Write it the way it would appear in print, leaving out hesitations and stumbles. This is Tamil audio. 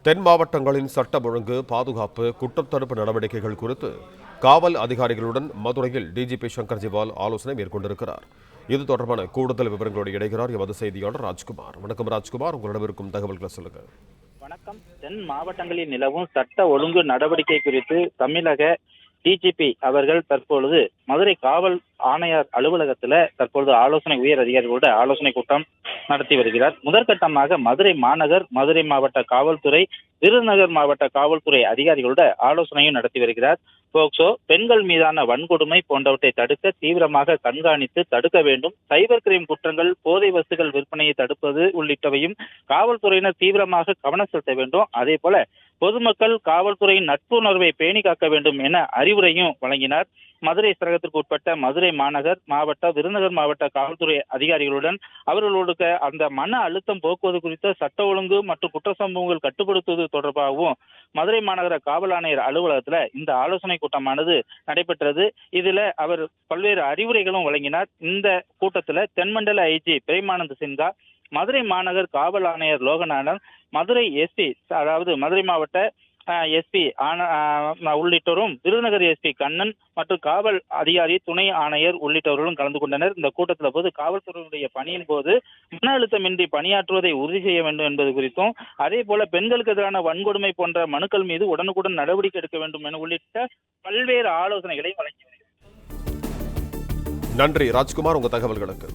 தென் மாவட்டங்களின் சட்டம் ஒழுங்கு, பாதுகாப்பு, குற்றத்தடுப்பு நடவடிக்கைகள் குறித்து காவல் அதிகாரிகளுடன் மதுரையில் டிஜிபி சங்கர் ஜிவால் ஆலோசனை மேற்கொண்டிருக்கிறார். இது தொடர்பான கூடுதல் விவரங்களோடு இணைகிறார் எமது செய்தியாளர் ராஜ்குமார். வணக்கம் ராஜ்குமார், உங்களிடம் இருக்கும் தகவல்களை சொல்லுங்க. வணக்கம். தென் மாவட்டங்களில் நிலவும் சட்ட ஒழுங்கு நடவடிக்கை குறித்து தமிழக டிஜிபி அவர்கள் தற்பொழுது மதுரை காவல் ஆணையர் அலுவலகத்தில் தற்பொழுது உயர் அதிகாரிகளோட ஆலோசனை கூட்டம் நடத்தி வருகிறார். முதற்கட்டமாக மதுரை மாநகர், மதுரை மாவட்ட காவல்துறை, விருதுநகர் மாவட்ட காவல்துறை அதிகாரிகளோட ஆலோசனையும் நடத்தி வருகிறார். போக்சோ, பெண்கள் மீதான வன்கொடுமை போன்றவற்றை தடுக்க தீவிரமாக கண்காணித்து தடுக்க வேண்டும். சைபர் கிரைம் குற்றங்கள், போதை வஸ்துகள் விற்பனையை தடுப்பது உள்ளிட்டவையும் காவல்துறையினர் தீவிரமாக கவனம் செலுத்த வேண்டும். அதே போல பொதுமக்கள் காவல்துறையின் நட்புணர்வை பேணி காக்க வேண்டும் என அறிவுரையும் வழங்கினார். மதுரை சரகத்திற்கு உட்பட்ட மதுரை மாநகர், மாவட்ட, விருதுநகர் மாவட்ட காவல்துறை அதிகாரிகளுடன் அவர்களோடு அந்த மன அழுத்தம் போக்குவது குறித்த சட்ட ஒழுங்கு மற்றும் குற்ற சம்பவங்கள் கட்டுப்படுத்துவது தொடர்பாகவும் மதுரை மாநகர காவல் ஆணையர் அலுவலகத்துல இந்த ஆலோசனை கூட்டமானது நடைபெற்றது. இதுல அவர் பல்வேறு அறிவுரைகளும் வழங்கினார். இந்த கூட்டத்துல தென்மண்டல ஐஜி பிரேமானந்த் சின்ஹா, மதுரை மாநகர் காவல் ஆணையர் லோகநாதன், மதுரை எஸ்பி அதாவது மதுரை மாவட்ட எஸ்பி உள்ளிட்டோரும், விருதுநகர் எஸ்பி கண்ணன் மற்றும் காவல் அதிகாரி துணை ஆணையர் உள்ளிட்டவர்களும் கலந்து கொண்டனர். இந்த கூட்டத்தில் போது காவல்துறையினுடைய பணியின் போது மன அழுத்தமின்றி பணியாற்றுவதை உறுதி செய்ய வேண்டும் என்பது குறித்தும், அதே போல பெண்களுக்கு எதிரான வன்கொடுமை போன்ற மனுக்கள் மீது உடனுக்குடன் நடவடிக்கை எடுக்க வேண்டும் என உள்ளிட்ட பல்வேறு ஆலோசனைகளை வழங்கி வருகிறது. நன்றி ராஜ்குமார், உங்க தகவல்களுக்கு.